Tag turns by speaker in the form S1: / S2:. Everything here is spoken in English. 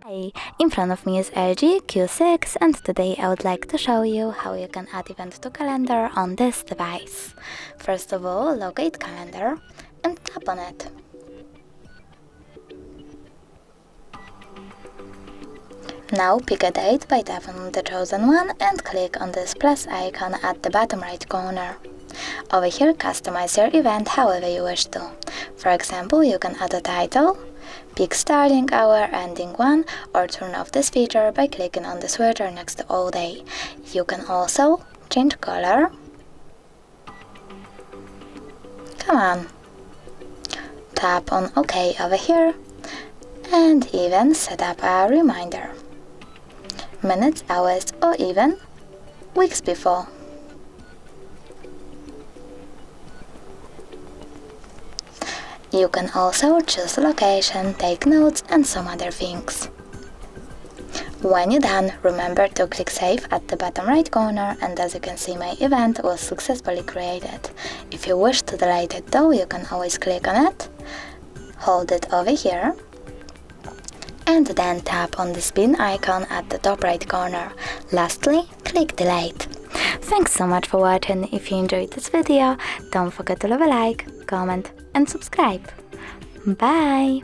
S1: Hi, in front of me is LG Q6 and today I would like to show you how you can add event to calendar on this device. First of all, locate calendar and tap on it. Now pick a date by tapping on the chosen one and click on this plus icon at the bottom right corner. Over here, customize your event however you wish to. For example, you can add a title, pick starting hour, ending one, or turn off this feature by clicking on the switcher next to all day. You can also change color. Come on. Tap on OK over here and even set up a reminder. Minutes, hours, or even weeks before. You can also choose location, take notes, and some other things. When you're done, remember to click Save at the bottom right corner, and as you can see, my event was successfully created. If you wish to delete it though, you can always click on it, hold it over here, and then tap on the spin icon at the top right corner. Lastly, click Delete. Thanks so much for watching. If you enjoyed this video, don't forget to leave a like, comment and subscribe. Bye!